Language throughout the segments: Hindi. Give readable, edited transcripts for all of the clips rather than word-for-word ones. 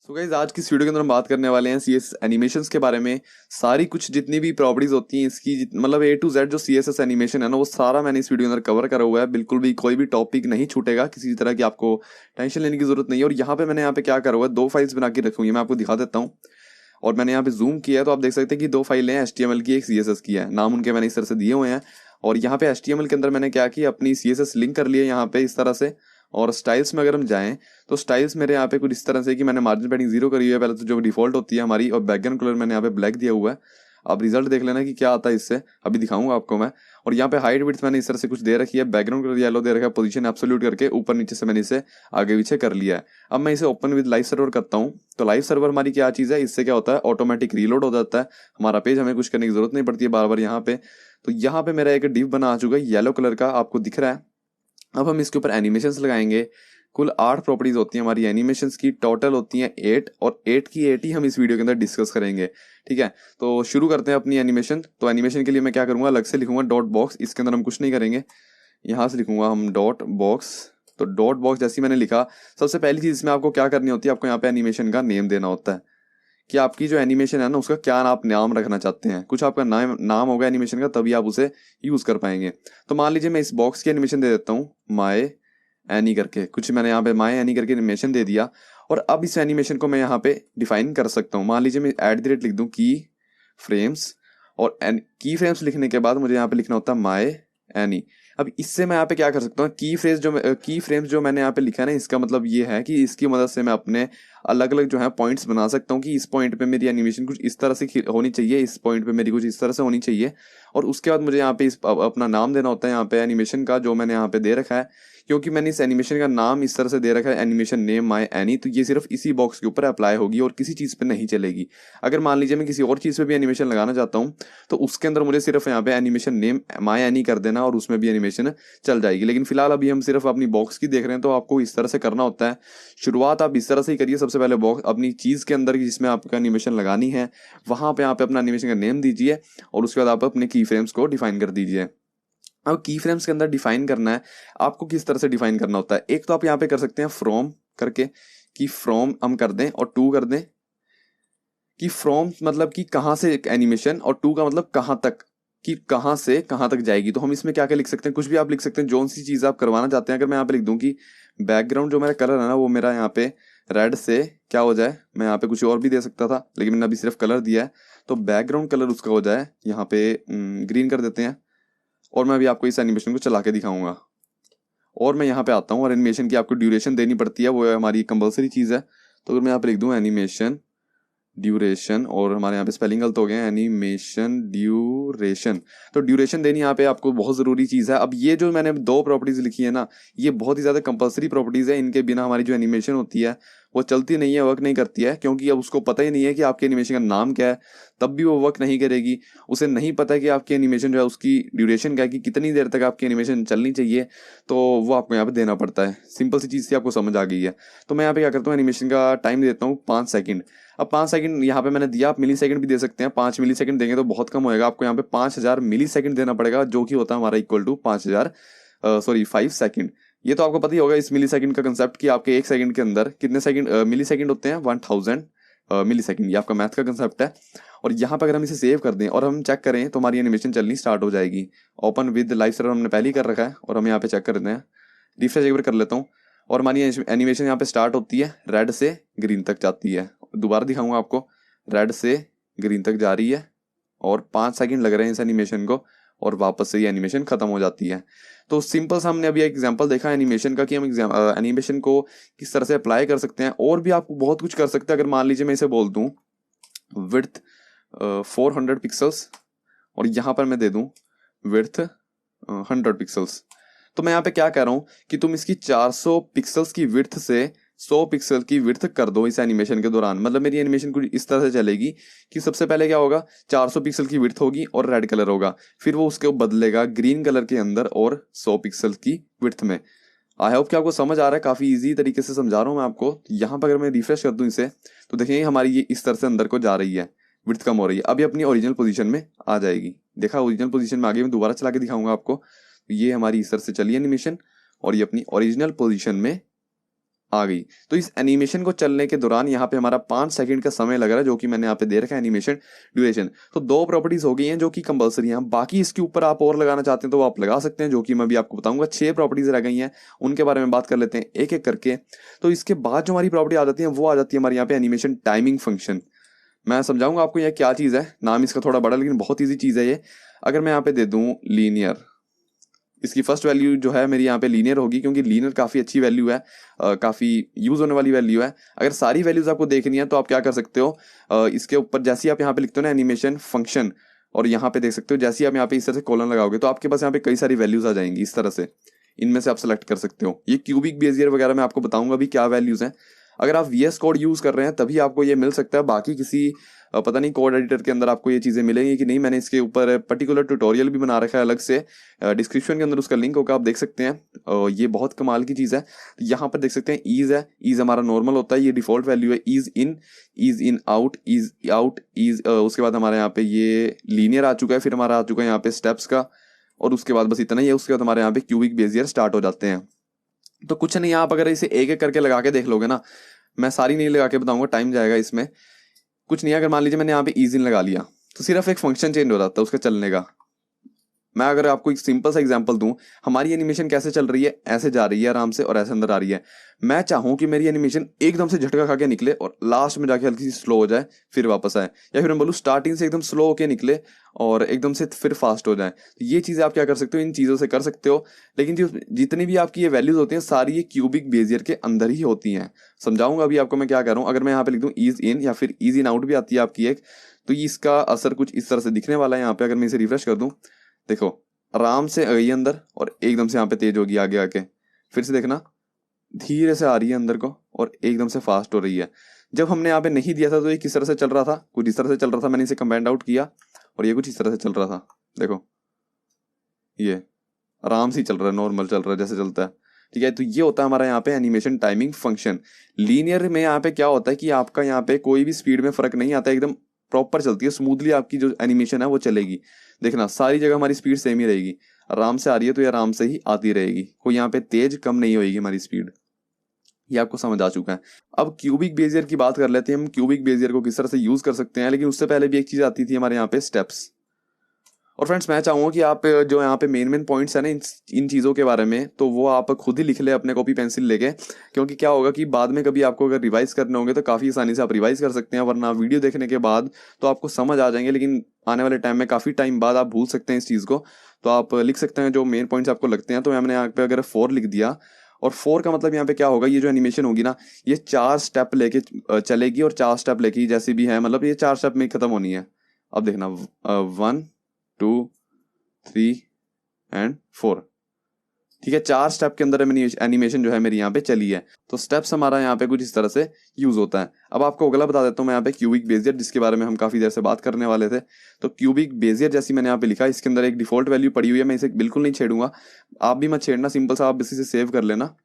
सो गाइस आज की इस वीडियो के अंदर हम बात करने वाले हैं सीएसएस एनिमेशंस के बारे में। सारी कुछ जितनी भी प्रॉपर्टीज होती हैं इसकी मतलब ए टू जेड जो सीएसएस एनिमेशन है ना वो सारा मैंने इस वीडियो के अंदर कवर करा हुआ है। बिल्कुल भी कोई भी टॉपिक नहीं छूटेगा, किसी तरह की आपको टेंशन लेने की जरूरत नहीं है। और यहाँ पे मैंने यहाँ पे क्या करा हुआ है, दो फाइल्स बना के रखी हुई है, मैं आपको दिखा देता हूँ। और मैंने यहाँ पे जूम किया है तो आप देख सकते हैं कि दो फाइलें हैं, HTML की एक CSS की है। नाम उनके मैंने इस तरह से दिए हुए हैं। और यहाँ पे HTML के अंदर मैंने क्या किया, अपनी CSS लिंक कर लिए यहाँ पे इस तरह से। और स्टाइल्स में अगर हम जाएं तो स्टाइल्स मेरे यहाँ पे कुछ इस तरह से कि मैंने मार्जिन पैडिंग 0 करी हुई है पहले तो, जो डिफॉल्ट होती है हमारी। और बैकग्राउंड कलर मैंने यहाँ पे ब्लैक दिया हुआ है। अब रिजल्ट देख लेना कि क्या आता है इससे, अभी दिखाऊंगा आपको मैं। और यहाँ पे हाइट विड्थ मैंने इस तरह से कुछ दे रखी है, बैकग्राउंड कलर येलो दे रखा है, पोजीशन एब्सोल्यूट करके ऊपर नीचे से मैंने इसे आगे पीछे कर लिया है। अब मैं इसे ओपन विद लाइव सर्वर करता हूँ। तो लाइव सर्वर हमारी क्या चीज़ है, इससे क्या होता है, ऑटोमेटिक रीलोड हो जाता है हमारा पेज, हमें कुछ करने की जरूरत नहीं पड़ती है बार बार यहाँ पे। तो यहाँ पे मेरा एक डिव बना आ चुका है येलो कलर का, आपको दिख रहा है। अब हम इसके ऊपर एनिमेशंस लगाएंगे। कुल 8 प्रॉपर्टीज होती हैं हमारी एनिमेशंस की, टोटल होती हैं 8, और 8 की 8 ही हम इस वीडियो के अंदर डिस्कस करेंगे। ठीक है, तो शुरू करते हैं अपनी एनिमेशन। तो एनिमेशन के लिए मैं क्या करूंगा, अलग से लिखूंगा डॉट बॉक्स, इसके अंदर हम कुछ नहीं करेंगे। यहाँ से लिखूंगा हम डॉट बॉक्स। तो डॉट बॉक्स जैसे मैंने लिखा, सबसे पहली चीज इसमें आपको क्या करनी होती है, आपको यहाँ पे एनिमेशन का नेम देना होता है कि आपकी जो एनिमेशन है ना उसका क्या आप नाम रखना चाहते हैं। कुछ आपका नाम होगा एनिमेशन का, तभी आप उसे यूज कर पाएंगे। तो मान लीजिए मैं इस बॉक्स की एनिमेशन दे देता हूँ माय एनी करके, कुछ मैंने यहाँ पे माय एनी करके एनिमेशन दे दिया। और अब इस एनिमेशन को मैं यहाँ पे डिफाइन कर सकता हूँ। मान लीजिए मैं @ लिख दूँ की फ्रेम्स, और की फ्रेम्स लिखने के बाद मुझे यहाँ पे लिखना होता है माय एनी। अब इससे मैं यहाँ पे क्या कर सकता हूँ, की फ्रेम्स जो मैंने यहाँ पे लिखा है ना, इसका मतलब ये है कि इसकी मदद से मैं अपने अलग अलग जो है पॉइंट्स बना सकता हूँ कि इस पॉइंट पे मेरी एनिमेशन कुछ इस तरह से होनी चाहिए, इस पॉइंट पे मेरी कुछ इस तरह से होनी चाहिए। और उसके बाद मुझे यहाँ पे अपना नाम देना होता है यहाँ पे एनिमेशन का, जो मैंने यहाँ पे दे रखा है। क्योंकि मैंने इस एनिमेशन का नाम इस तरह से दे रखा है एनिमेशन नेम माय एनी, तो ये सिर्फ इसी बॉक्स के ऊपर अप्लाई होगी और किसी चीज़ पे नहीं चलेगी। अगर मान लीजिए मैं किसी और चीज़ पे भी एनिमेशन लगाना चाहता हूँ तो उसके अंदर मुझे सिर्फ यहाँ पे एनिमेशन नेम माय एनी कर देना और उसमें भी एनिमेशन चल जाएगी। लेकिन फिलहाल अभी हम सिर्फ अपनी बॉक्स की देख रहे हैं, तो आपको इस तरह से करना होता है। शुरुआत आप इस तरह से ही करिए। सबसे पहले बॉक्स अपनी चीज़ के अंदर जिसमें आपका एनिमेशन लगानी है वहां पे आप अपना एनिमेशन का नेम दीजिए, और उसके बाद आप अपने की फ्रेम्स को डिफाइन कर दीजिए। अब की फ्रेम्स के अंदर डिफाइन करना है आपको, किस तरह से डिफाइन करना होता है। एक तो आप यहाँ पे कर सकते हैं फ्रॉम करके, कि फ्रॉम हम कर दें और टू कर दें। कि फ्रॉम मतलब कि कहाँ से एनिमेशन, और टू का मतलब कहाँ तक, कि कहाँ से कहाँ तक जाएगी। तो हम इसमें क्या क्या लिख सकते हैं, कुछ भी आप लिख सकते हैं, जो सी चीज़ आप करवाना चाहते हैं। अगर मैं यहाँ पे लिख दूँ कि बैकग्राउंड जो मेरा कलर है ना वो मेरा यहाँ पे रेड से क्या हो जाए, मैं यहाँ पे कुछ और भी दे सकता था लेकिन मैंने अभी सिर्फ कलर दिया है। तो बैकग्राउंड कलर उसका हो जाए यहाँ पे ग्रीन कर देते हैं। और मैं अभी आपको इस एनिमेशन को चला के दिखाऊंगा। और मैं यहाँ पे आता हूँ, और एनिमेशन की आपको ड्यूरेशन देनी पड़ती है, वो हमारी कंपलसरी चीज़ है। तो अगर मैं यहाँ पे लिख दूँ एनिमेशन ड्यूरेशन, और हमारे यहाँ पे स्पेलिंग गलत हो गए, एनिमेशन ड्यूरेशन। तो ड्यूरेशन देनी यहाँ पे आपको बहुत ज़रूरी चीज़ है। अब ये जो मैंने 2 प्रॉपर्टीज़ लिखी है ना, ये बहुत ही ज़्यादा कंपलसरी प्रॉपर्टीज़ है। इनके बिना हमारी जो एनिमेशन होती है वो चलती नहीं है, वर्क नहीं करती है। क्योंकि अब उसको पता ही नहीं है कि आपके एनिमेशन का नाम क्या है, तब भी वो वर्क नहीं करेगी। उसे नहीं पता है कि आपकी एनिमेशन जो है उसकी ड्यूरेशन क्या है, कि कितनी देर तक आपकी एनिमेशन चलनी चाहिए। तो वो आपको यहाँ पे देना पड़ता है। सिंपल सी चीज़ से आपको समझ आ गई है। तो मैं यहाँ पे क्या करता हूँ, एनिमेशन का टाइम देता हूँ 5 सेकंड। अब 5 सेकंड यहाँ पे मैंने दिया, आप मिली सेकंड भी दे सकते हैं। 5 मिली सेकंड देंगे तो बहुत कम होएगा, आपको यहाँ पे 5000 मिली सेकंड देना पड़ेगा, जो कि होता है हमारा इक्वल टू 5 सेकंड। ये तो आपको पता ही होगा इस मिली सेकंड का कंसेप्ट, कि आपके 1 सेकंड के अंदर कितने सेकंड मिली सेकंड होते हैं, 1000 मिली सेकंड। ये आपका मैथ का कंसेप्ट है। और यहाँ पर अगर हम इसे सेव कर दें और हम चेक करें तो हमारी एनिमेशन चलनी स्टार्ट हो जाएगी। ओपन विद लाइव सर्वर हमने पहले ही कर रखा है, और हम यहाँ पे चेक करते हैं, रिफ्रेश एक बार कर लेता हूँ। और हमारी एनिमेशन यहाँ पे स्टार्ट होती है, रेड से ग्रीन तक जाती है। दोबारा दिखाऊंगा आपको, रेड से ग्रीन तक जा रही है, और 5 सेकंड लग रहे हैं इस एनिमेशन को, और वापस से ये एनिमेशन खत्म हो जाती है। तो सिंपल सा हमने अभी एक एग्जांपल देखा एनिमेशन का, कि हम एनिमेशन को किस तरह से अप्लाई कर सकते हैं। और भी आप बहुत कुछ कर सकते हैं। अगर मान लीजिए मैं इसे बोल दूं विड्थ 400 पिक्सल्स, और यहाँ पर मैं दे दूं विड्थ 100 पिक्सल्स। तो मैं यहाँ पे क्या कह रहा हूँ कि तुम इसकी 400 पिक्सल्स की विड्थ से 100 पिक्सल की विड्थ कर दो इस एनिमेशन के दौरान। मतलब मेरी एनिमेशन कुछ इस तरह से चलेगी कि सबसे पहले क्या होगा, 400 पिक्सल की विड्थ होगी और रेड कलर होगा, फिर वो उसके बदलेगा ग्रीन कलर के अंदर और 100 पिक्सल की विड्थ में। आई होप कि आपको समझ आ रहा है, काफ़ी इजी तरीके से समझा रहा हूँ मैं आपको। यहाँ पर अगर मैं रिफ्रेश कर दूँ इसे, तो देखेंगे हमारी ये इस तरह से अंदर को जा रही है, विड्थ कम हो रही है। अभी अपनी ओरिजिनल पोजीशन में आ जाएगी। देखा, ओरिजिनल पोजीशन में आ गई। मैं दोबारा चला के दिखाऊंगा आपको। ये हमारी इस तरह से चली एनिमेशन, और ये अपनी ओरिजिनल पोजीशन में आ गई। तो इस एनिमेशन को चलने के दौरान यहाँ पे हमारा 5 सेकंड का समय लग रहा है, जो कि मैंने यहाँ पे दे रखा है एनिमेशन ड्यूरेशन। तो 2 प्रॉपर्टीज हो गई हैं जो कि कंपलसरी हैं। बाकी इसके ऊपर आप और लगाना चाहते हैं तो आप लगा सकते हैं, जो कि मैं भी आपको बताऊंगा। 6 प्रॉपर्टीज रह गई हैं, उनके बारे में बात कर लेते हैं एक एक करके। तो इसके बाद जो हमारी प्रॉपर्टी आ जाती है वो आ जाती है हमारे यहाँ पे एनिमेशन टाइमिंग फंक्शन। मैं समझाऊंगा आपको यह क्या चीज़ है। नाम इसका थोड़ा बड़ा लेकिन बहुत ईजी चीज़ है ये। अगर मैं यहाँ पे दे दूँ लीनियर, इसकी फर्स्ट वैल्यू जो है मेरी यहाँ पे लीनियर होगी, क्योंकि लीनियर काफ़ी अच्छी वैल्यू है, काफ़ी यूज़ होने वाली वैल्यू है। अगर सारी वैल्यूज़ आपको देखनी है तो आप क्या कर सकते हो, इसके ऊपर जैसे ही आप यहाँ पे लिखते हो ना एनिमेशन फंक्शन, और यहाँ पे देख सकते हो जैसे ही आप यहाँ पे इस तरह से कॉलन लगाओगे तो आपके पास यहाँ पे कई सारी वैल्यूज़ आ जाएंगी इस तरह से। इनमें से आप सेलेक्ट कर सकते हो। ये क्यूबिक बेजियर वगैरह मैं आपको बताऊंगा भी क्या वैल्यूज़ हैं। अगर आप VS कोड यूज़ कर रहे हैं तभी आपको ये मिल सकता है, बाकी किसी पता नहीं कोड एडिटर के अंदर आपको ये चीज़ें मिलेंगी कि नहीं। मैंने इसके ऊपर पर्टिकुलर ट्यूटोरियल भी बना रखा है अलग से, डिस्क्रिप्शन के अंदर उसका लिंक होगा, आप देख सकते हैं। ये बहुत कमाल की चीज़ है। यहाँ पर देख सकते हैं ईज है, ईज हमारा नॉर्मल होता है, ये डिफॉल्ट वैल्यू है। ईज इन आउट, ईज उसके बाद हमारे यहाँ पे ये लीनियर आ चुका है, फिर हमारा आ चुका है यहाँ पे स्टेप्स का, और उसके बाद बस इतना ही है। उसके बाद हमारे यहाँ पे क्यूबिक बेजियर स्टार्ट हो जाते हैं। तो कुछ नहीं, आप अगर इसे एक एक करके लगा के देख लोगे ना, मैं सारी नहीं लगा के बताऊंगा, टाइम जाएगा इसमें। कुछ नहीं, अगर मान लीजिए मैंने यहाँ पे ईज इन लगा लिया तो सिर्फ एक फंक्शन चेंज हो जाता है उसका चलने का। मैं अगर आपको एक सिंपल सा एग्जांपल दूं, हमारी एनिमेशन कैसे चल रही है, ऐसे जा रही है आराम से और ऐसे अंदर आ रही है। मैं चाहूं कि मेरी एनिमेशन एकदम से झटका खा के निकले और लास्ट में जाके हल्की सी स्लो हो जाए फिर वापस आए, या फिर मैं बोलूँ स्टार्टिंग से एकदम स्लो होके निकले और एकदम से फिर फास्ट हो जाए। तो ये चीज़ें आप क्या कर सकते हो, इन चीज़ों से कर सकते हो। लेकिन जो जितनी भी आपकी ये वैल्यूज होती हैं सारी ये क्यूबिक बेजियर के अंदर ही होती हैं। समझाऊंगा अभी आपको मैं क्या कर रहा हूँ। अगर मैं यहाँ पे लिख दूँ ईज इन या फिर ईज इन आउट भी आती है आपकी एक, तो इसका असर कुछ इस तरह से दिखने वाला है यहाँ पे। अगर मैं इसे रिफ्रेश कर दूँ, देखो आराम से गई अंदर और एकदम से यहाँ पे तेज होगी आगे आके, फिर से देखना धीरे से आ रही है अंदर को और एकदम से फास्ट हो रही है। जब हमने यहाँ पे नहीं दिया था तो ये किस तरह से चल रहा था, कुछ इस तरह से चल रहा था। मैंने इसे कमेंट आउट किया और ये कुछ इस तरह से चल रहा था। देखो ये आराम से चल रहा है, नॉर्मल चल रहा है जैसे चलता है, ठीक है। तो ये होता है हमारा यहाँ पे एनिमेशन टाइमिंग फंक्शन। लीनियर में यहाँ पे क्या होता है कि आपका यहाँ पे कोई भी स्पीड में फर्क नहीं आता, एकदम प्रॉपर चलती है, स्मूथली आपकी जो एनिमेशन है वो चलेगी। देखना सारी जगह हमारी स्पीड सेम ही रहेगी, आराम से आ रही है तो ये आराम से ही आती रहेगी, कोई यहाँ पे तेज कम नहीं होगी हमारी स्पीड। ये आपको समझ आ चुका है। अब क्यूबिक बेजियर की बात कर लेते हैं हम, क्यूबिक बेजियर को किस तरह से यूज कर सकते हैं। लेकिन उससे पहले भी एक चीज आती थी हमारे यहाँ पे स्टेप्स। और फ्रेंड्स मैं चाहूंगा कि आप जो यहाँ पे मेन पॉइंट्स है ना इन चीज़ों के बारे में, तो वो आप खुद ही लिख ले अपने कॉपी पेंसिल लेके, क्योंकि क्या होगा कि बाद में कभी आपको अगर रिवाइज करने होंगे तो काफ़ी आसानी से आप रिवाइज कर सकते हैं, वरना वीडियो देखने के बाद तो आपको समझ आ जाएंगे, लेकिन आने वाले टाइम में काफ़ी टाइम बाद आप भूल सकते हैं इस चीज़ को। तो आप लिख सकते हैं जो मेन पॉइंट्स आपको लगते हैं। तो मैंने यहाँ पे अगर 4 लिख दिया, और 4 का मतलब यहाँ पे क्या होगा, ये जो एनिमेशन होगी ना ये 4 स्टेप लेके चलेगी, और 4 स्टेप लेके जैसी भी है, मतलब ये 4 स्टेप में खत्म होनी है। अब देखना 1 2 3 एंड 4, ठीक है। 4 स्टेप के अंदर एनिमेशन जो है मेरी यहाँ पे चली है। तो स्टेप्स हमारा यहाँ पे कुछ इस तरह से यूज होता है। अब आपको अगला बता देता हूँ मैं यहाँ पे क्यूबिक बेजियर, जिसके बारे में हम काफी देर से बात करने वाले थे। तो क्यूबिक बेजियर जैसी मैंने यहाँ पे लिखा, इसके अंदर एक डिफॉल्ट वैल्यू पड़ी हुई है, मैं इसे बिल्कुल नहीं छेड़ूंगा, आप भी मत छेड़ना, सिंपल सा आप इसी से सेव कर लेना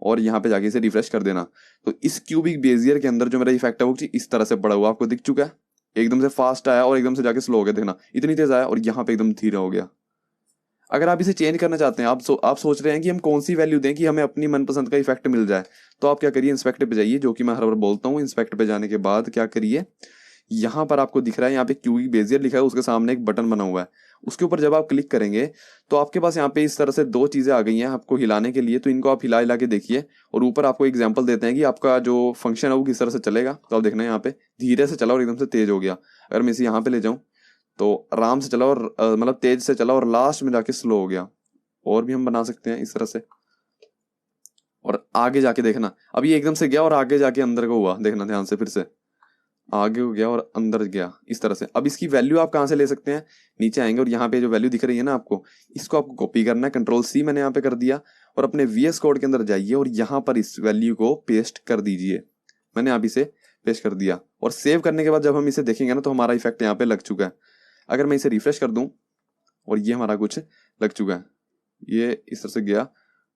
और यहाँ पे जाके इसे रिफ्रेश कर देना। तो इस क्यूबिक बेजियर के अंदर जो मेरा इफेक्ट है वो इस तरह से पड़ा हुआ आपको दिख चुका है। एकदम से फास्ट आया और एकदम से जाके स्लो हो गया, देखना इतनी तेज आया और यहाँ पे एकदम धीरा हो गया। अगर आप इसे चेंज करना चाहते हैं, आप सोच रहे हैं कि हम कौन सी वैल्यू दें कि हमें अपनी मनपसंद का इफेक्ट मिल जाए, तो आप क्या करिए इंस्पेक्ट पे जाइए, जो कि मैं हर बार बोलता हूँ। इंस्पेक्ट पे जाने के बाद क्या करिए, यहाँ पर आपको दिख रहा है यहाँ पे क्यूबिक बेजियर लिखा है, उसके सामने एक बटन बना हुआ है, उसके ऊपर जब आप क्लिक करेंगे तो आपके पास यहाँ पे इस तरह से 2 चीजें आ गई हैं आपको हिलाने के लिए। तो इनको आप हिला हिला के देखिए, और ऊपर आपको एग्जांपल देते हैं कि आपका जो फंक्शन है वो किस तरह से चलेगा। तो आप देखना यहाँ पे धीरे से चला और एकदम से तेज हो गया। अगर मैं इसे यहाँ पे ले जाऊँ तो आराम से चला और मतलब तेज से चला और लास्ट में जाके स्लो हो गया। और भी हम बना सकते हैं इस तरह से, और आगे जाके देखना अब ये एकदम से गया और आगे जाके अंदर को हुआ, देखना ध्यान से, फिर से आगे को गया और अंदर गया इस तरह से। अब इसकी वैल्यू आप कहाँ से ले सकते हैं, नीचे आएंगे और यहाँ पे जो वैल्यू दिख रही है ना आपको, इसको आपको कॉपी करना है, Ctrl+C मैंने यहाँ पे कर दिया, और अपने VS कोड के अंदर जाइए और यहाँ पर इस वैल्यू को पेस्ट कर दीजिए। मैंने आप इसे पेस्ट कर दिया, और सेव करने के बाद जब हम इसे देखेंगे ना तो हमारा इफेक्ट यहाँ पे लग चुका है। अगर मैं इसे रिफ्रेश कर दूं और ये हमारा कुछ लग चुका है, ये इस तरह से गया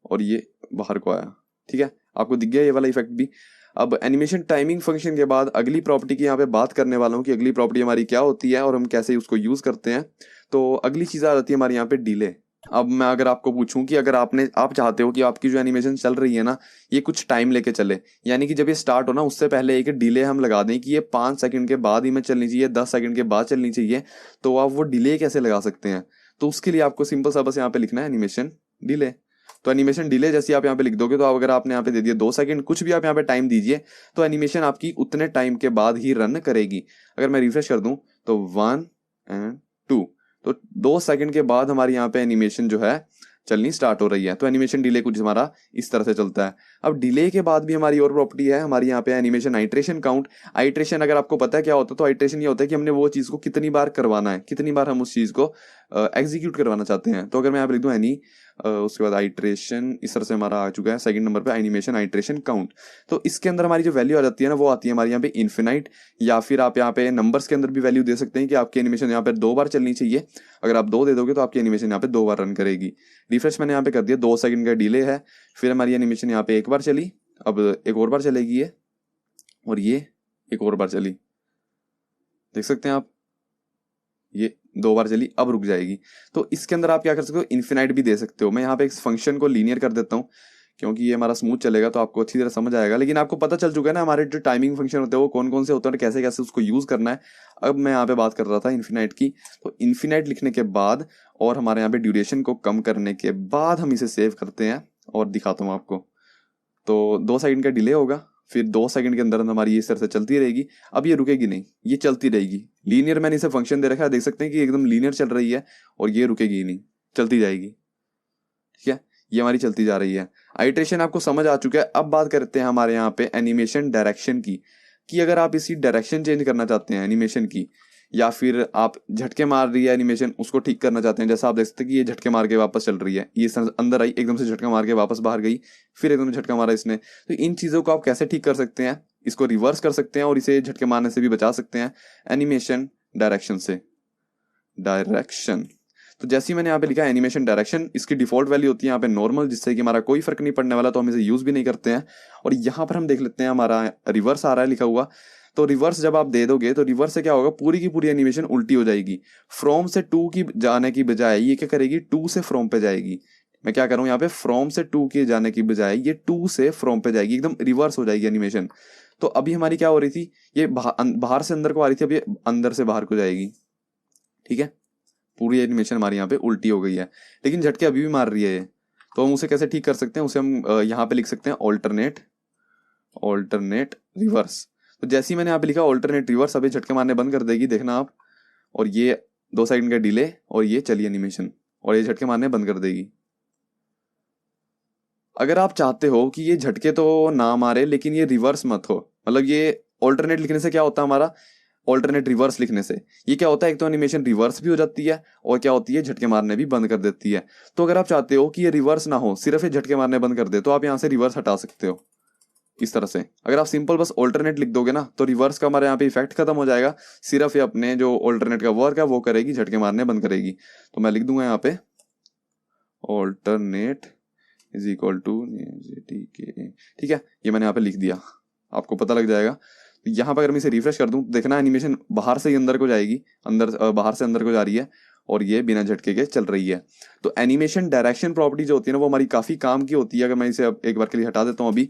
और ये बाहर को आया, ठीक है, आपको दिख गया ये वाला इफेक्ट भी। अब एनिमेशन टाइमिंग फंक्शन के बाद अगली प्रॉपर्टी की यहाँ पे बात करने वाला हूँ कि अगली प्रॉपर्टी हमारी क्या होती है और हम कैसे उसको यूज करते हैं। तो अगली चीज आ जाती है हमारे यहाँ पे डिले। अब मैं अगर आपको पूछूं कि अगर आप चाहते हो कि आपकी जो एनिमेशन चल रही है ना, ये कुछ टाइम लेके चले, यानी कि जब ये स्टार्ट हो ना उससे पहले एक डिले हम लगा दें कि ये 5 सेकंड के बाद ही में चलनी चाहिए, 10 सेकंड के बाद चलनी चाहिए, तो आप वो डिले कैसे लगा सकते हैं? तो उसके लिए आपको सिंपल सा बस यहाँ पे लिखना है एनिमेशन डिले। तो एनिमेशन डिले जैसे आप यहाँ पे लिख दोगे, तो आप अगर आपने यहाँ पे दे दिया 2 सेकंड, कुछ भी आप यहाँ पे टाइम दीजिए, तो एनिमेशन आपकी उतने टाइम के बाद ही रन करेगी। अगर मैं रिफ्रेश कर दूं तो 1 and 2, तो 2 सेकंड के बाद हमारी यहाँ पे एनिमेशन जो है चलनी स्टार्ट हो रही है। तो एनिमेशन डिले कुछ हमारा इस तरह से चलता है। अब डिले के बाद भी हमारी और प्रॉपर्टी है हमारी यहाँ पे एनिमेशन आइट्रेशन काउंट। आइट्रेशन अगर आपको पता है क्या होता है, तो आइट्रेशन ये होता है कि हमने वो चीज़ को कितनी बार करवाना है, कितनी बार हम उस चीज़ को एग्जीक्यूट करवाना चाहते हैं। तो अगर मैं यहाँ पे लिख दूँ एनी, उसके बाद आइट्रेशन, इस तरह से हमारा आ चुका है सेकंड नंबर पे एनिमेशन आइट्रेशन काउंट। तो इसके अंदर हमारी जो वैल्यू आ जाती है ना, वो आती है हमारी यहाँ पे इन्फिनाइट, या फिर आप यहाँ पे नंबर्स के अंदर भी वैल्यू दे सकते हैं कि आपकी एनिमेशन यहाँ पे 2 बार चलनी चाहिए। अगर आप 2 दे दोगे तो आपकी एनिमेशन यहाँ पे 2 बार रन करेगी। रिफ्रेश मैंने यहाँ पे कर दिया, 2 सेकंड का डिले है, फिर हमारी एनिमेशन यहाँ पे 1 बार चली, अब एक और बार चलेगी ये, और ये एक और बार चली, देख सकते हैं आप, ये 2 बार चली, अब रुक जाएगी। तो इसके अंदर आप क्या कर सकते हो, इन्फिनाइट भी दे सकते हो। मैं यहाँ पे इस फंक्शन को लीनियर कर देता हूँ, क्योंकि ये हमारा स्मूथ चलेगा तो आपको अच्छी तरह समझ आएगा। लेकिन आपको पता चल चुका है ना हमारे जो टाइमिंग फंक्शन होते हैं वो कौन कौन से होते हैं और कैसे कैसे उसको यूज करना है। अब मैं यहाँ पे बात कर रहा था इन्फिनाइट की। तो इन्फिनाइट लिखने के बाद और हमारे यहाँ पे ड्यूरेशन को कम करने के बाद हम इसे सेव करते हैं और दिखाता हूँ आपको। तो 2 सेकंड का डिले होगा, फिर 2 सेकंड के अंदर अंदर हमारी ये इस तरह से चलती रहेगी। अब ये रुकेगी नहीं, ये चलती रहेगी। लीनियर मैंने इसे फंक्शन दे रखा है, देख सकते हैं कि एकदम लीनियर चल रही है और ये रुकेगी नहीं, चलती जाएगी। ठीक है, ये हमारी चलती जा रही है। आइट्रेशन आपको समझ आ चुका है। अब बात करते हैं हमारे यहाँ पे एनिमेशन डायरेक्शन की, कि अगर आप इसी डायरेक्शन चेंज करना चाहते हैं एनिमेशन की, या फिर आप झटके मार रही है एनिमेशन उसको ठीक करना चाहते हैं, जैसा आप देख सकते हैं कि ये झटके मार के वापस चल रही है, ये अंदर आई एकदम से झटका मार के वापस बाहर गई, फिर एकदम झटका मारा इसने। तो इन चीज़ों को आप कैसे ठीक कर सकते हैं, इसको रिवर्स कर सकते हैं और इसे झटके मारने से भी बचा सकते हैं एनिमेशन डायरेक्शन से। डायरेक्शन, तो जैसे ही मैंने यहाँ पे लिखा है एनिमेशन डायरेक्शन, इसकी डिफॉल्ट वैल्यू होती है यहाँ पे नॉर्मल, जिससे कि हमारा कोई फर्क नहीं पड़ने वाला, तो हम इसे यूज भी नहीं करते हैं। और यहाँ पर हम देख लेते हैं हमारा रिवर्स आ रहा है लिखा हुआ। तो रिवर्स जब आप दे दोगे तो रिवर्स से क्या होगा, पूरी की पूरी एनिमेशन उल्टी हो जाएगी। फ्रॉम से टू की जाने की बजाय ये क्या करेगी, टू से फ्रॉम पे जाएगी। मैं क्या करूँ यहाँ पे, फ्रॉम से टू के जाने की बजाय ये टू से फ्रॉम पे जाएगी, एकदम रिवर्स हो जाएगी एनिमेशन। तो अभी हमारी क्या हो रही थी, ये बाहर से अंदर को आ रही थी, अब ये अंदर से बाहर को जाएगी। ठीक है, पूरी एनिमेशन हमारी यहाँ पे उल्टी हो गई है, लेकिन झटके अभी भी मार रही है ये। तो हम उसे कैसे ठीक कर सकते हैं, उसे हम यहाँ पे लिख सकते हैं ऑल्टरनेट, ऑल्टरनेट रिवर्स। तो जैसे ही मैंने यहाँ पे लिखा ऑल्टरनेट रिवर्स, अभी झटके मारने बंद कर देगी, देखना आप। और ये 2 सेकंड का डिले और ये चली एनिमेशन, और ये झटके मारने बंद कर देगी। अगर आप चाहते हो कि ये झटके तो ना मारे लेकिन ये रिवर्स मत हो, मतलब ये ऑल्टरनेट लिखने से क्या होता है हमारा, ऑल्टरनेट रिवर्स लिखने से ये क्या होता है, एक तो एनिमेशन रिवर्स भी हो जाती है और क्या होती है, झटके मारने भी बंद कर देती है। तो अगर आप चाहते हो कि ये रिवर्स ना हो, सिर्फ ये झटके मारने बंद कर दे, तो आप यहाँ से रिवर्स हटा सकते हो इस तरह से। अगर आप सिंपल बस ऑल्टरनेट लिख दोगे ना, तो रिवर्स का हमारे यहाँ पे इफेक्ट खत्म हो जाएगा, सिर्फ ये अपने जो ऑल्टरनेट का वर्क है वो करेगी, झटके मारने बंद करेगी। तो मैं लिख दूंगा यहाँ पे ऑल्टरनेट इज इक्वल टू, ठीक है, ये मैंने यहाँ पे लिख दिया, आपको पता लग जाएगा। तो यहाँ पर अगर मैं इसे रिफ्रेश कर दूं तो देखना एनिमेशन बाहर से ही अंदर को जाएगी, अंदर बाहर से अंदर को जा रही है और ये बिना झटके के चल रही है। तो एनिमेशन डायरेक्शन प्रॉपर्टी जो होती है ना, वो हमारी काफी काम की होती है। अगर मैं इसे अब एक बार के लिए हटा देता हूँ अभी,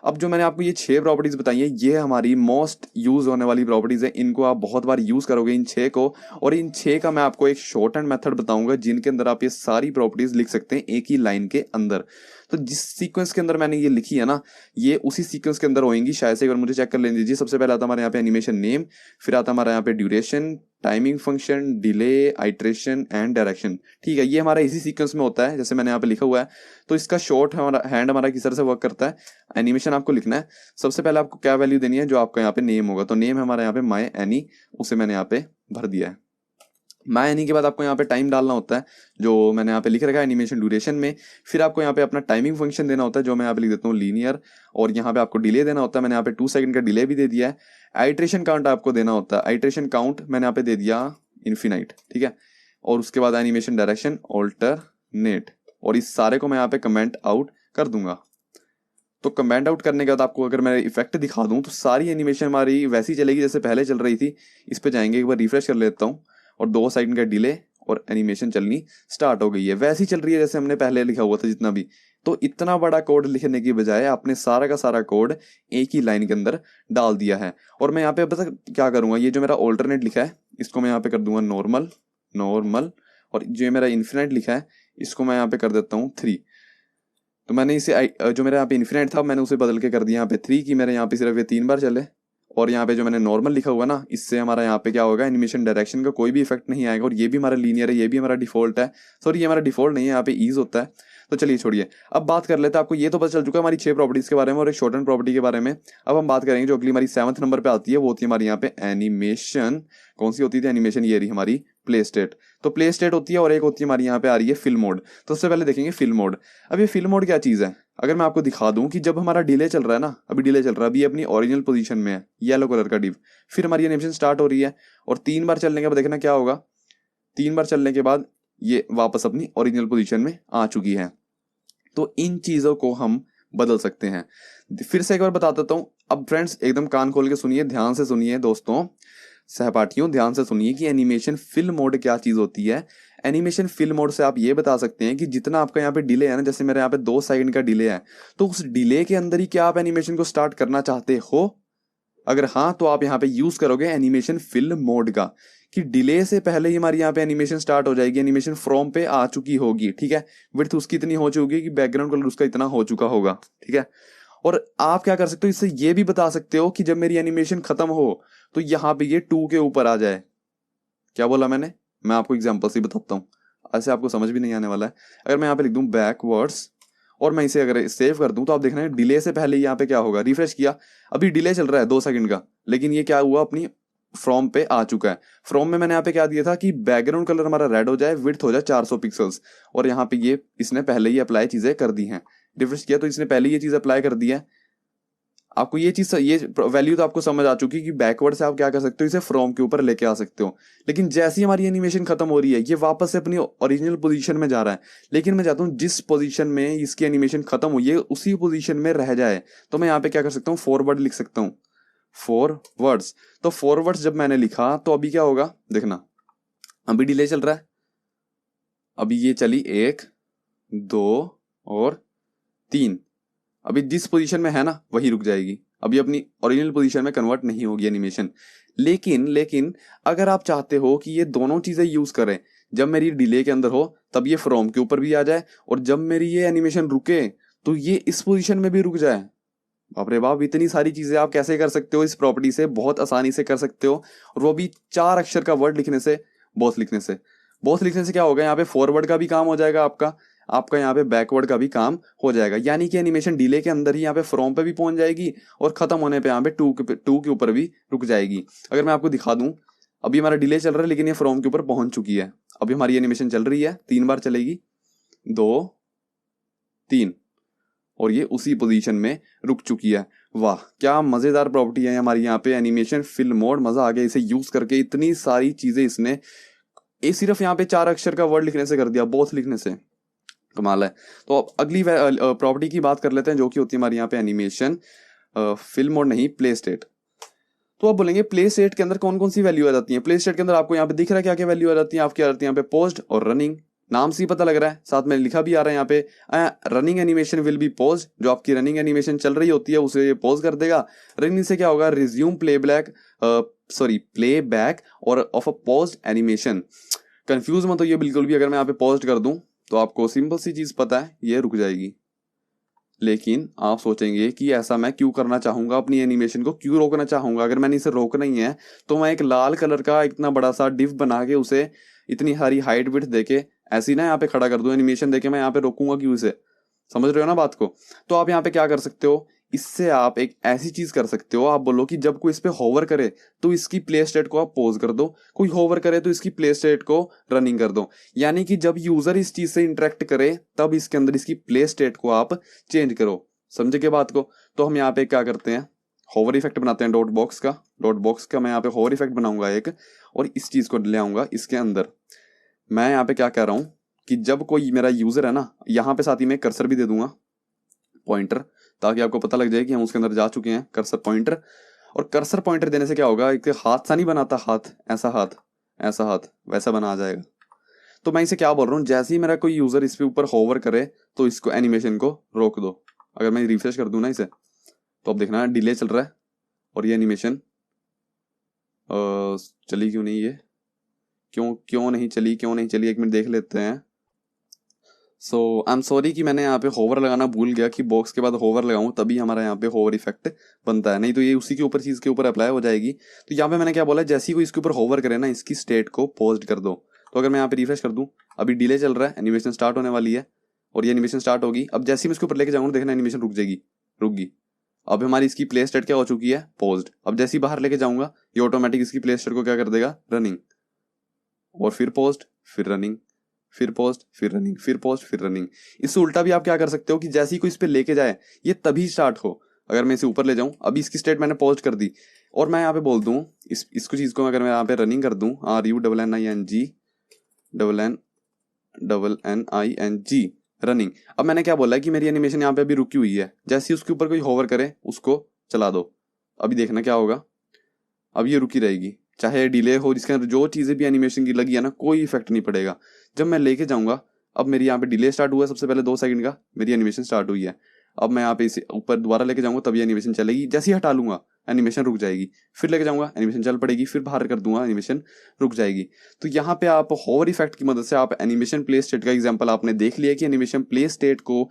अब जो मैंने आपको ये 6 प्रॉपर्टीज बताई है, ये हमारी मोस्ट यूज होने वाली प्रॉपर्टीज है। इनको आप बहुत बार यूज करोगे इन 6 को, और इन 6 का मैं आपको एक शॉर्ट हैंड मेथड बताऊंगा जिनके अंदर आप ये सारी प्रॉपर्टीज लिख सकते हैं एक ही लाइन के अंदर। तो जिस सीक्वेंस के अंदर मैंने ये लिखी है ना, ये उसी सीक्वेंस के अंदर होंगी शायद से, एक बार मुझे चेक कर लेने दीजिए। सबसे पहले आता हमारे यहाँ पे एनिमेशन नेम, फिर आता हमारे यहाँ पे duration, timing function, delay, iteration and direction. ठीक है, ये हमारा इसी सीक्वेंस में होता है जैसे मैंने यहाँ पे लिखा हुआ है। तो इसका शॉर्ट हमारा किस तरह से वर्क करता है, एनिमेशन आपको लिखना है। सबसे पहले आपको क्या वैल्यू देनी है, जो आपका यहाँ पे नेम होगा। तो नेम है हमारे यहाँ पे माई एनी, उसे मैंने यहाँ पे भर दिया है। माई एनी के बाद आपको यहाँ पे टाइम डालना होता है, जो मैंने यहाँ पे लिख रखा है एनिमेशन ड्यूरेशन में। फिर आपको यहाँ पे अपना टाइमिंग फंक्शन देना होता है, जो मैं यहाँ पे लिख देता हूँ लीनियर, और यहाँ पे आपको डिले देना होता है। मैंने यहाँ पे 2 सेकंड का डिले भी दे दिया है। आइट्रेशन काउंट आपको देना होता है, आइट्रेशन काउंट मैंने यहाँ पे दे दिया इन्फिनाइट। ठीक है, और उसके बाद एनिमेशन डायरेक्शन ऑल्टरनेट, और इस सारे को मैं यहाँ पे कमेंट आउट कर दूंगा। तो कमेंट आउट करने के बाद आपको अगर मैं इफेक्ट दिखा दूं तो सारी एनिमेशन हमारी वैसी चलेगी जैसे पहले चल रही थी। इस पे जाएंगे, एक बार रिफ्रेश कर लेता हूँ, और 2 सेकंड का डिले और एनिमेशन चलनी स्टार्ट हो गई है। वैसी चल रही है जैसे हमने पहले लिखा हुआ था जितना भी। तो इतना बड़ा कोड लिखने की बजाय आपने सारा का सारा कोड एक ही लाइन के अंदर डाल दिया है। और मैं यहाँ पे पता क्या करूंगा, ये जो मेरा ऑल्टरनेट लिखा है इसको मैं यहाँ पे कर दूंगा नॉर्मल नॉर्मल, और जो मेरा इन्फिनिट लिखा है इसको मैं यहाँ पे कर देता हूँ 3। तो मैंने इसे जो मेरा यहाँ पे इन्फिनिट था मैंने उसे बदल के कर दिया यहाँ पे 3 की मेरे यहाँ पे सिर्फ ये 3 बार चले। और यहाँ पे जो मैंने नॉर्मल लिखा हुआ ना, इससे हमारा यहाँ पे क्या होगा, एनिमेशन डायरेक्शन का कोई भी इफेक्ट नहीं आएगा। और ये भी हमारा लीनियर है, ये भी हमारा डिफॉल्ट है। सॉरी ये हमारा डिफॉल्ट नहीं है, यहाँ पे ईज होता है। तो चलिए छोड़िए, अब बात कर लेते हैं। आपको ये तो पता चल चुका है हमारी 6 प्रॉपर्टीज के बारे में और एक शॉर्ट हैंड प्रॉपर्टी के बारे में। अब हम बात करेंगे जो अगली हमारी 7th नंबर पे आती है, वो होती है हमारी यहाँ पे एनिमेशन। कौन सी होती थी एनिमेशन? ये रही हमारी प्ले स्टेट। तो प्ले स्टेट होती है और एक होती है हमारी यहाँ पे आ रही है फिल मोड। तो सबसे पहले देखेंगे फिल मोड। अब ये फिल मोड क्या चीज है? अगर मैं आपको दिखा दूं कि जब हमारा डिले चल रहा है ना, अभी डिले चल रहा है, अभी अपनी ओरिजिनल पोजीशन में है येलो कलर का डिव, फिर हमारी एनिमेशन स्टार्ट हो रही है और 3 बार चलने के बाद देखना क्या होगा, 3 बार चलने के बाद ये वापस अपनी ओरिजिनल पोजीशन में आ चुकी है। तो इन चीजों को हम बदल सकते हैं। फिर से एक बार बता देता हूं। अब फ्रेंड्स एकदम कान खोल के सुनिए, ध्यान से सुनिए दोस्तों, सहपाठियों ध्यान से सुनिए कि एनिमेशन फिल मोड क्या चीज होती है। एनिमेशन फिल मोड से आप ये बता सकते हैं कि जितना आपका यहाँ पे डिले है ना, जैसे मेरे यहाँ पे 2 सेकंड का डिले है, तो उस डिले के अंदर ही क्या आप एनिमेशन को स्टार्ट करना चाहते हो? अगर हाँ तो आप यहाँ पे यूज करोगे एनिमेशन फिल मोड का, कि डिले से पहले ही हमारी यहाँ पे एनिमेशन स्टार्ट हो जाएगी, एनिमेशन फ्रॉम पे आ चुकी होगी। ठीक है, विड्थ उसकी इतनी हो चुकी है कि बैकग्राउंड कलर उसका इतना हो चुका होगा। ठीक है, और आप क्या कर सकते हो, इससे ये भी बता सकते हो कि जब मेरी एनिमेशन खत्म हो तो यहाँ पे ये 2 के ऊपर आ जाए। क्या बोला मैंने? मैं आपको एग्जांपल से बताता हूँ, ऐसे आपको समझ भी नहीं आने वाला है। अगर मैं यहाँ पे लिख दूं बैकवर्ड्स और मैं इसे अगर सेव कर दूं तो आप देखना है डिले से पहले यहाँ पे क्या होगा, रिफ्रेश किया, अभी डिले चल रहा है 2 सेकंड का, लेकिन ये क्या हुआ, अपनी फ्रॉम पे आ चुका है। फ्रॉम में मैंने यहाँ पे क्या दिया था कि बैकग्राउंड कलर हमारा रेड हो जाए, विड्थ हो जाए 400 पिक्सल्स, और यहाँ पे ये इसने पहले ही अप्लाई चीजें कर दी हैं। रिफ्रेश किया तो इसने पहले ये चीज अप्लाई कर दी है। आपको ये चीज, ये वैल्यू तो आपको समझ आ चुकी है कि बैकवर्ड से आप क्या कर सकते हो, इसे फ्रॉम के ऊपर लेके आ सकते हो। लेकिन जैसी हमारी एनिमेशन खत्म हो रही है, ये वापस से अपनी ओरिजिनल पोजीशन में जा रहा है, लेकिन मैं चाहता हूँ जिस पोजीशन में इसकी एनिमेशन खत्म हुई है उसी पोजीशन में रह जाए। तो मैं यहाँ पे क्या कर सकता हूँ, फॉरवर्ड लिख सकता हूँ, फॉरवर्ड्स। तो फॉरवर्ड्स जब मैंने लिखा तो अभी क्या होगा देखना, अभी डिले चल रहा है, अभी ये चली 1 2 और 3, अभी जिस पोजीशन में है ना वही रुक जाएगी, अभी अपनी ओरिजिनल पोजीशन में कन्वर्ट नहीं होगी एनिमेशन। लेकिन अगर आप चाहते हो कि ये दोनों चीजें यूज करें, जब मेरी डिले के अंदर हो तब ये फ्रॉम के ऊपर भी आ जाए, और जब मेरी ये एनिमेशन रुके तो ये इस पोजीशन में भी रुक जाए। बाप रे बाप, इतनी सारी चीजें आप कैसे कर सकते हो इस प्रॉपर्टी से, बहुत आसानी से कर सकते हो। और वो भी 4 अक्षर का वर्ड लिखने से, बॉस लिखने से। बॉस लिखने से क्या होगा, यहाँ पे फॉरवर्ड का भी काम हो जाएगा आपका यहाँ पे बैकवर्ड का भी काम हो जाएगा। यानी कि एनिमेशन डिले के अंदर ही यहाँ पे फ्रॉम पे भी पहुंच जाएगी और खत्म होने पे यहाँ पे 2 के ऊपर भी रुक जाएगी। अगर मैं आपको दिखा दूं, अभी हमारा डिले चल रहा है लेकिन ये फ्रॉम के ऊपर पहुंच चुकी है। अभी हमारी एनिमेशन चल रही है, 3 बार चलेगी, 2 3, और ये उसी पोजीशन में रुक चुकी है। वाह क्या मजेदार प्रॉपर्टी है हमारी यहाँ पे एनिमेशन फिल मोड। मजा आ गया इसे यूज करके, इतनी सारी चीजें इसने सिर्फ यहाँ पे 4 अक्षर का वर्ड लिखने से कर दिया, बोथ लिखने से, कमाल है। तो अब अगली प्रॉपर्टी की बात कर लेते हैं जो कि होती है हमारी यहाँ पे एनिमेशन फिल मोड नहीं, प्ले स्टेट। तो आप बोलेंगे प्ले स्टेट के अंदर कौन कौन सी वैल्यू आ जाती है? प्ले स्टेट के अंदर आपको यहाँ पे दिख रहा है क्या क्या वैल्यू आ जाती है आपकी? आ जाती है यहाँ पे पोज्ड और रनिंग, नाम से ही पता लग रहा है, साथ में लिखा भी आ रहा है यहाँ पे running animation will be pose. जो आपकी रनिंग एनिमेशन चल रही होती है उसे ये पोज कर देगा। रनिंग से क्या होगा, रिज्यूम प्ले बैक और of a posed animation. Confuse मत होइए बिल्कुल भी, अगर मैं यहाँ पे पोस्ट कर दूं तो आपको सिंपल सी चीज पता है, ये रुक जाएगी। लेकिन आप सोचेंगे कि ऐसा मैं क्यों करना चाहूंगा, अपनी एनिमेशन को क्यों रोकना चाहूंगा? अगर मैंने इसे रोकना ही है तो मैं एक लाल कलर का इतना बड़ा सा डिव बना के उसे इतनी सारी हाइट विड्थ देके ऐसी ना यहाँ पे खड़ा कर दूं, एनिमेशन देके मैं यहाँ पे रोकूंगा क्यों इसे? समझ रहे हो ना बात को? तो आप यहाँ पे क्या कर सकते हो, इससे आप एक ऐसी चीज कर सकते हो, आप बोलो कि जब कोई इस पे होवर करे तो इसकी प्ले स्टेट को आप पॉज कर दो, कोई होवर करे तो इसकी प्ले स्टेट को रनिंग कर दो। यानी कि जब यूजर इस चीज से इंटरेक्ट करे तब इसके अंदर इसकी प्ले स्टेट को आप चेंज करो। समझे के बात को? तो हम यहाँ पे क्या करते हैं, होवर इफेक्ट बनाते हैं, डॉट बॉक्स का मैं यहाँ पे होवर इफेक्ट बनाऊंगा एक, और इस चीज को ले आऊंगा इसके अंदर। मैं यहाँ पे क्या कह रहा हूं कि जब कोई मेरा यूजर है ना, यहाँ पे साथ ही में कर्सर भी दे दूंगा, पॉइंटर, ताकि आपको पता लग जाए कि हम उसके अंदर जा चुके हैं, कर्सर पॉइंटर। और कर्सर पॉइंटर देने से क्या होगा, एक हाथ सा नहीं बनाता, हाथ ऐसा हाथ वैसा बना आ जाएगा। तो मैं इसे क्या बोल रहा हूँ, जैसे ही मेरा कोई यूजर इस पे ऊपर होवर करे तो इसको एनिमेशन को रोक दो। अगर मैं रिफ्रेश कर दूं ना इसे, तो अब देखना डिले चल रहा है और ये एनिमेशन चली क्यों नहीं, ये क्यों क्यों नहीं चली, एक मिनट देख लेते हैं। सो आई एम सॉरी कि मैंने यहाँ पे होवर लगाना भूल गया कि बॉक्स के बाद होवर लगाऊं तभी हमारा यहाँ पे होवर इफेक्ट बनता है, नहीं तो ये उसी के ऊपर चीज के ऊपर अप्लाई हो जाएगी। तो यहाँ पे मैंने क्या बोला, जैसे ही कोई इसके ऊपर होवर करे ना, इसकी स्टेट को पॉज कर दो। तो अगर मैं यहाँ पे रिफ्रेश कर दूं, अभी डिले चल रहा है, एनिमेशन स्टार्ट होने वाली है और ये एनिमेशन स्टार्ट होगी। अब जैसे ही मैं इसके ऊपर लेके जाऊंगा, देखना एनिमेशन रुक जाएगी, रुक गई। अब हमारी इसकी प्ले स्टेट क्या हो चुकी है, पॉज्ड। अब जैसे ही बाहर लेके जाऊंगा, ये ऑटोमेटिक इसकी प्ले स्टेट को क्या कर देगा, रनिंग, और फिर पॉज्ड, फिर रनिंग, फिर पोस्ट, फिर रनिंग, फिर पोस्ट, फिर रनिंग। इससे उल्टा भी आप क्या कर सकते हो कि जैसे ही कोई इस पे लेके जाए ये तभी स्टार्ट हो। अगर मैं इसे ऊपर ले जाऊं, अभी इसकी स्टेट मैंने पोस्ट कर दी और मैं यहाँ पे बोल दूं इसको चीज को, अगर मैं यहाँ पे रनिंग कर दूं, RUNNING रनिंग। अब मैंने क्या बोला है कि मेरी एनिमेशन यहाँ पे अभी रुकी हुई है, जैसे ही उसके ऊपर कोई होवर करे उसको चला दो। अभी देखना क्या होगा, अब ये रुकी रहेगी, चाहे डिले हो, जिसके अंदर जो चीजें भी एनिमेशन की लगी है ना, कोई इफेक्ट नहीं पड़ेगा। जब मैं लेके जाऊंगा, अब मेरी यहाँ पे डिले स्टार्ट हुआ है, सबसे पहले 2 सेकंड का मेरी एनिमेशन स्टार्ट हुई है। अब मैं यहाँ पे इसे ऊपर दोबारा लेके जाऊंगा तभी एनिमेशन चलेगी, जैसे ही हटा लूंगा एनिमेशन रुक जाएगी, फिर लेके जाऊंगा एनिमेशन चल पड़ेगी, फिर बाहर कर दूंगा एनिमेशन रुक जाएगी। तो यहाँ पे आप होवर इफेक्ट की मदद से आप एनिमेशन प्ले स्टेट का एग्जांपल आपने देख लिया कि एनिमेशन प्ले स्टेट को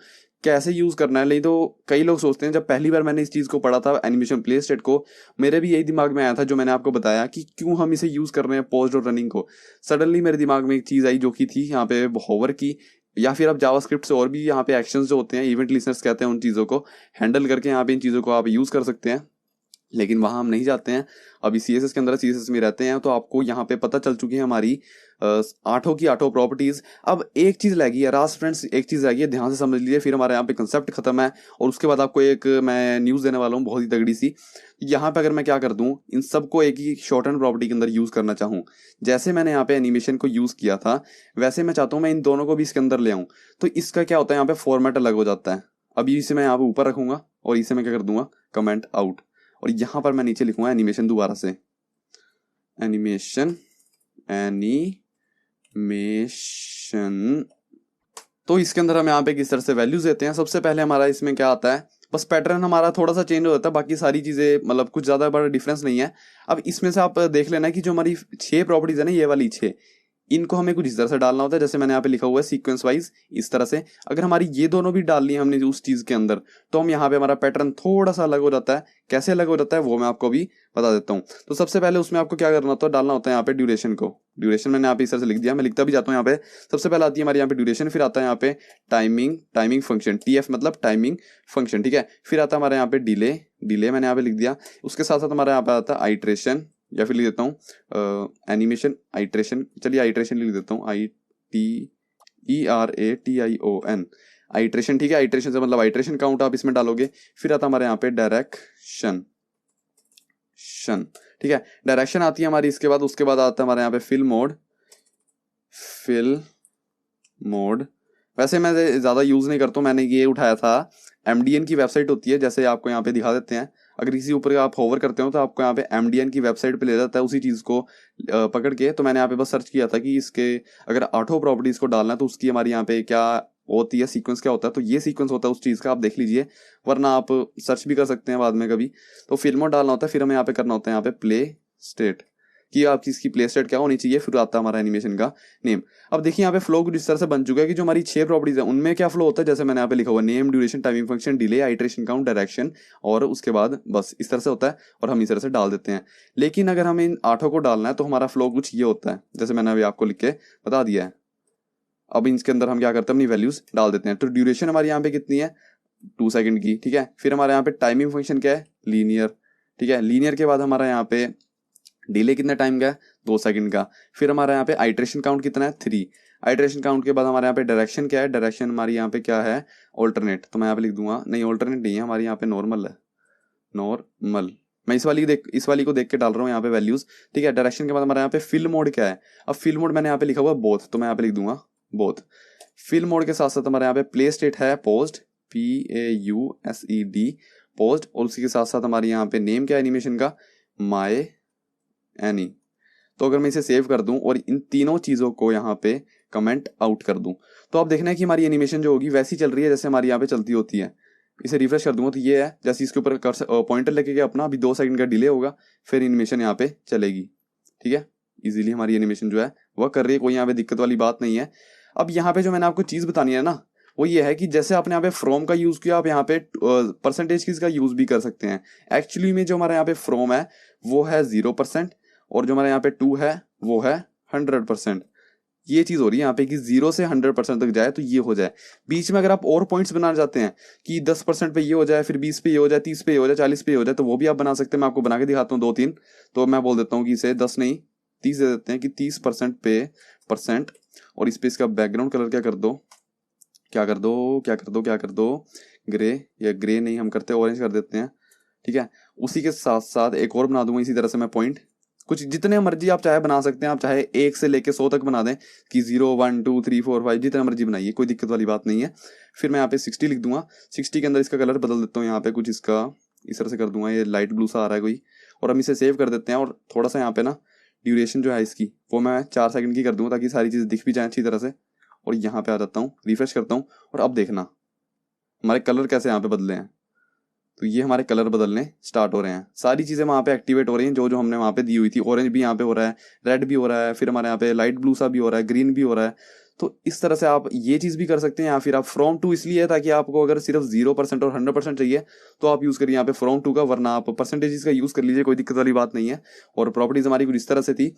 कैसे यूज करना है। नहीं तो कई लोग सोचते हैं, जब पहली बार मैंने इस चीज को पढ़ा था एनिमेशन प्ले स्टेट को, मेरे भी यही दिमाग में आया था जो मैंने आपको बताया कि क्यों हम इसे यूज कर रहे हैं पॉज और रनिंग को। सडनली मेरे दिमाग में एक चीज आई जो कि थी यहाँ पे होवर की, या फिर आप जावास्क्रिप्ट से और भी यहाँ पे एक्शंस जो होते हैं, इवेंट लिस्टनर्स कहते हैं, उन चीजों को हैंडल करके यहाँ पे इन चीजों को आप यूज कर सकते हैं। लेकिन वहां हम नहीं जाते हैं, अभी सीएसएस के अंदर सीएसएस में रहते हैं। तो आपको यहाँ पे पता चल चुकी है हमारी 8 की 8 प्रॉपर्टीज। अब एक चीज रह गई है राज फ्रेंड्स, एक चीज रह गई है, ध्यान से समझ लीजिए, फिर हमारे यहाँ पे कंसेप्ट खत्म है। और उसके बाद आपको एक मैं न्यूज देने वाला हूँ बहुत ही तगड़ी सी। यहाँ पे अगर मैं क्या कर दूं, इन सबको एक ही शॉर्ट एंड प्रॉपर्टी के अंदर यूज करना चाहूँ, जैसे मैंने यहाँ पे एनिमेशन को यूज किया था, वैसे मैं चाहता हूँ मैं इन दोनों को भी इसके अंदर ले आऊँ। तो इसका क्या होता है, यहाँ पे फॉर्मेट अलग हो जाता है। अभी इसे मैं यहाँ पे ऊपर रखूंगा और इसे मैं क्या कर दूंगा, कमेंट आउट, और यहां पर मैं नीचे लिखूंगा एनिमेशन, दोबारा से एनिमेशन, तो इसके अंदर हम यहाँ पे किस तरह से वैल्यूज देते हैं। सबसे पहले हमारा इसमें क्या आता है, बस पैटर्न हमारा थोड़ा सा चेंज हो जाता है, बाकी सारी चीजें मतलब कुछ ज्यादा बड़ा डिफरेंस नहीं है। अब इसमें से आप देख लेना कि जो हमारी 6 प्रॉपर्टीज है ना, ये वाली 6, इनको हमें कुछ इस तरह से डालना होता है, जैसे मैंने यहाँ पे लिखा हुआ है सीक्वेंस वाइज, इस तरह से। अगर हमारी ये दोनों भी डालनी है हमने उस चीज के अंदर, तो हम यहाँ पे हमारा पैटर्न थोड़ा सा अलग हो जाता है। कैसे अलग हो जाता है वो मैं आपको अभी बता देता हूँ। तो सबसे पहले उसमें आपको क्या करना होता है, डालना होता है यहाँ पे ड्यूरेशन को। ड्यूरेशन मैंने यहाँ पे इस तरह से लिख दिया, मैं लिखता भी जाता हूँ यहाँ पे। सबसे पहले आती है हमारी यहाँ पे ड्यूरेशन, फिर आता है यहाँ पे टाइमिंग फंक्शन, TF मतलब टाइमिंग फंक्शन, ठीक है। फिर आता है हमारे यहाँ पे डिले मैंने यहाँ पे लिख दिया। उसके साथ साथ हमारे यहाँ पे आता है आइट्रेशन, या फिर लिख देता हूँ एनिमेशन आइट्रेशन, चलिए आइट्रेशन लिख देता हूँ, ITERATION आइट्रेशन, ठीक है। आइट्रेशन से मतलब आइट्रेशन काउंट आप इसमें डालोगे। फिर आता हमारे यहाँ पे डायरेक्शन, ठीक है, डायरेक्शन आती है हमारी। इसके बाद उसके बाद आता है हमारे यहाँ पे फिल मोड। वैसे मैं ज्यादा यूज नहीं करता हूँ, मैंने ये उठाया था, MDN की वेबसाइट होती है, जैसे आपको यहाँ पे दिखा देते हैं। अगर किसी ऊपर आप होवर करते हो तो आपको यहाँ पे MDN की वेबसाइट पे ले जाता है उसी चीज को पकड़ के। तो मैंने यहाँ पे बस सर्च किया था कि इसके अगर 8 प्रॉपर्टीज को डालना है तो उसकी हमारी यहाँ पे क्या होती है, सीक्वेंस क्या होता है। तो ये सीक्वेंस होता है उस चीज का, आप देख लीजिए, वरना आप सर्च भी कर सकते हैं बाद में कभी। तो फिल्मों डालना होता है, फिर हमें यहाँ पे करना होता है यहाँ पे प्ले स्टेट, कि आपकी इसकी प्ले स्टेट क्या होनी चाहिए। फिर आता है हमारा एनिमेशन का नेम। अब देखिए यहाँ पे फ्लो कुछ इस तरह से बन चुका है कि जो हमारी 6 प्रॉपर्टीज है उनमें क्या फ्लो होता है, जैसे मैंने यहाँ पे लिखा हुआ name, duration, timing function, delay, iteration count, direction, और उसके बाद बस इस तरह से होता है और हम इस तरह से डाल देते हैं। लेकिन अगर हमें इन 8 को डालना है तो हमारा फ्लो कुछ ये होता है, जैसे मैंने अभी आपको लिख के बता दिया है। अब इसके अंदर हम क्या करते हैं, अपनी वैल्यूज डाल देते हैं। तो ड्यूरेशन हमारी यहाँ पे कितनी है, 2 सेकंड की, ठीक है। फिर हमारे यहाँ पे टाइमिंग फंक्शन क्या है, लीनियर, ठीक है। लीनियर के बाद हमारा यहाँ पे डिले कितने टाइम का है, 2 सेकंड का। फिर हमारे यहाँ पे आइट्रेशन काउंट कितना है, 3। आइट्रेशन काउंट के बाद हमारे यहाँ पे डायरेक्शन क्या है, डायरेक्शन हमारी यहाँ पे क्या है, ऑल्टरनेट। तो मैं यहाँ पे लिख दूंगा, नहीं ऑल्टरनेट नहीं है, हमारी यहाँ पे नॉर्मल है, नॉर्मल। मैं इस वाली को देख के डाल रहा हूँ यहाँ पे वैल्यूज, ठीक है। डायरेक्शन के बाद हमारे यहाँ पे फिल मोड क्या है। अब फिल मोड मैंने यहाँ पे लिखा हुआ बोथ, तो मैं यहाँ पे लिख दूंगा बोथ। फिल मोड के साथ साथ हमारे यहाँ पे प्ले स्टेट है पोस्ट, PAUSED पोस्ट, और उसी के साथ साथ हमारी यहाँ पे नेम क्या है एनिमेशन का, माय एनी। तो अगर मैं इसे सेव कर दूं और इन तीनों चीजों को यहाँ पे कमेंट आउट कर दूं। तो आप देखना है कि हमारी एनिमेशन जो होगी वैसी चल रही है जैसे हमारी यहाँ पे चलती होती है। इसे रिफ्रेश कर दूंगा तो ये है, जैसे इसके ऊपर पॉइंटर लेके गया अपना, अभी 2 सेकंड का डिले होगा, फिर एनिमेशन यहाँ पे चलेगी। ठीक है, इजीली हमारी एनिमेशन जो है वह कर रही है, कोई यहाँ पे दिक्कत वाली बात नहीं है। अब यहाँ पे जो मैंने आपको चीज़ बतानी है ना, वो ये है कि जैसे आपने यहाँ पे फ्रॉम का यूज़ किया, आप यहाँ पे परसेंटेज की इसका यूज़ भी कर सकते हैं। एक्चुअली में जो हमारे यहाँ पे फ्रॉम है वो है 0%, और जो हमारे यहाँ पे टू है वो है 100%। ये चीज़ हो रही है यहाँ पे कि 0 से 100% तक जाए तो ये हो जाए। बीच में अगर आप और पॉइंट्स बनाना चाहते हैं कि 10% पे ये हो जाए, फिर 20 पे ये हो जाए, 30 पे ये हो जाए, 40 पे ये हो जाए, तो वो भी आप बना सकते हैं। मैं आपको बना के दिखाता हूँ 2-3। तो मैं बोल देता हूँ कि इसे 10 नहीं 30 दे देते हैं कि 30% पे परसेंट, और इस पे इसका बैकग्राउंड कलर क्या कर दो, क्या कर दो, क्या कर दो, क्या कर दो, ग्रे, या ग्रे नहीं हम करते, ऑरेंज कर देते हैं। ठीक है, उसी के साथ साथ एक और बना दूंगा इसी तरह से मैं पॉइंट, कुछ जितने मर्जी आप चाहे बना सकते हैं। आप चाहे 1 से लेके 100 तक बना दें कि 0 1 2 3 4 5, जितना मर्जी बनाइए, कोई दिक्कत वाली बात नहीं है। फिर मैं यहाँ पे 60 लिख दूंगा। 60 के अंदर इसका कलर बदल देता हूँ, यहाँ पे कुछ इसका इस तरह से कर दूंगा, ये लाइट ब्लू सा आ रहा है कोई, और हम इसे सेव कर देते हैं। और थोड़ा सा यहाँ पे ना ड्यूरेशन जो है इसकी वो मैं 4 सेकंड की कर दूंगा, ताकि सारी चीज़ दिख भी जाए अच्छी तरह से। और यहाँ पे आ जाता हूँ, रिफ्रेश करता हूँ, और अब देखना हमारे कलर कैसे यहाँ पे बदले हैं। तो ये हमारे कलर बदलने स्टार्ट हो रहे हैं, सारी चीज़ें वहाँ पे एक्टिवेट हो रही हैं जो जो हमने वहाँ पे दी हुई थी। ऑरेंज भी यहाँ पे हो रहा है, रेड भी हो रहा है, फिर हमारे यहाँ पे लाइट ब्लू सा भी हो रहा है, ग्रीन भी हो रहा है। तो इस तरह से आप ये चीज़ भी कर सकते हैं। या फिर आप फ्रॉम टू इसलिए है ताकि आपको अगर सिर्फ 0% और 100% चाहिए तो आप यूज़ करिए यहाँ पे फ्रॉम टू का, वरना आप परसेंटेज का यूज़ कर लीजिए, कोई दिक्कत वाली बात नहीं है। और प्रॉपर्टीज हमारी कुछ इस तरह से थी।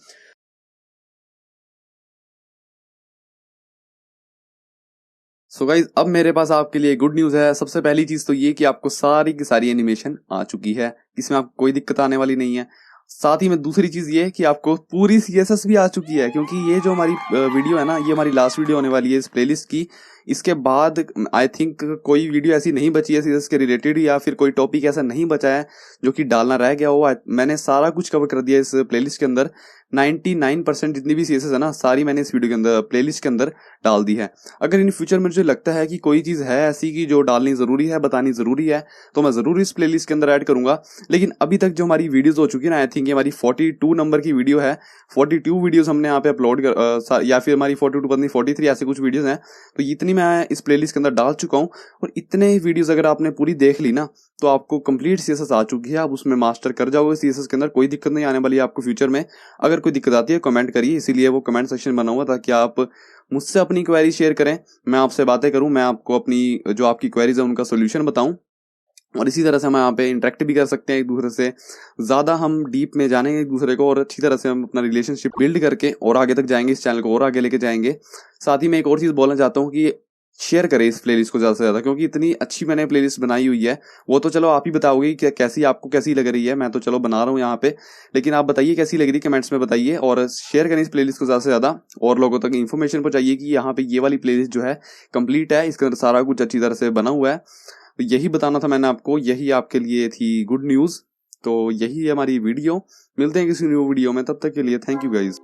सो गाइज, अब मेरे पास आपके लिए गुड न्यूज़ है। सबसे पहली चीज़ तो ये कि आपको सारी की सारी एनिमेशन आ चुकी है, इसमें आपको कोई दिक्कत आने वाली नहीं है। साथ ही में दूसरी चीज़ ये कि आपको पूरी CSS भी आ चुकी है, क्योंकि ये जो हमारी वीडियो है ना, ये हमारी लास्ट वीडियो होने वाली है इस प्लेलिस्ट की। इसके बाद आई थिंक कोई वीडियो ऐसी नहीं बची है CSS के रिलेटेड, या फिर कोई टॉपिक ऐसा नहीं बचा है जो कि डालना रह गया हो। मैंने सारा कुछ कवर कर दिया इस प्लेलिस्ट के अंदर। 99% जितनी भी CSS है ना, सारी मैंने इस वीडियो के अंदर प्लेलिस्ट के अंदर डाल दी है। अगर इन फ्यूचर में मुझे लगता है कि कोई चीज़ है ऐसी कि जो डालनी ज़रूरी है, बतानी ज़रूरी है, तो मैं ज़रूर इस प्लेलिस्ट के अंदर ऐड करूंगा। लेकिन अभी तक जो हमारी वीडियोस हो चुकी है ना, आई थिंक ये हमारी 42 नंबर की वीडियो है। 42 वीडियोस हमने यहाँ पे अपलोड कर, या फिर हमारी 42 पता नहीं 43 ऐसे कुछ वीडियोस हैं। तो इतनी मैं इस प्लेलिस्ट के अंदर डाल चुका हूँ। और इतने वीडियोस अगर आपने पूरी देख ली ना, तो आपको कंप्लीट CSS आ चुकी है। आप उसमें मास्टर कर जाओगे CSS के अंदर, कोई दिक्कत नहीं आने वाली है आपको फ्यूचर में। अगर कोई दिक्कत आती है कमेंट करिए, इसीलिए वो कमेंट सेक्शन बना हुआ ताकि आप मुझसे अपनी क्वेरी शेयर करें, मैं आपसे बातें करूं, मैं आपको अपनी जो आपकी क्वेरीज है उनका सोल्यूशन बताऊं। और इसी तरह से हम यहाँ पे इंटरेक्ट भी कर सकते हैं एक दूसरे से, ज़्यादा हम डीप में जानेंगे एक दूसरे को, और अच्छी तरह से हम अपना रिलेशनशिप बिल्ड करके और आगे तक जाएंगे, इस चैनल को और आगे लेके जाएंगे। साथ ही मैं एक और चीज़ बोलना चाहता हूँ कि शेयर करें इस प्लेलिस्ट को ज़्यादा से ज़्यादा, क्योंकि इतनी अच्छी मैंने प्लेलिस्ट बनाई हुई है। वो तो चलो आप ही बताओगे कि कैसी आपको कैसी लग रही है, मैं तो चलो बना रहा हूँ यहाँ पे, लेकिन आप बताइए कैसी लग रही है, कमेंट्स में बताइए। और शेयर करें इस प्लेलिस्ट को ज़्यादा से ज़्यादा, और लोगों तक इन्फॉर्मेशन पहुँचाइए कि यहाँ पे ये वाली प्लेलिस्ट जो है कंप्लीट है, इसके अंदर सारा कुछ अच्छी तरह से बना हुआ है। तो यही बताना था मैंने आपको, यही आपके लिए थी गुड न्यूज़। तो यही है हमारी वीडियो, मिलते हैं किसी न्यू वीडियो में, तब तक के लिए थैंक यू गाइज।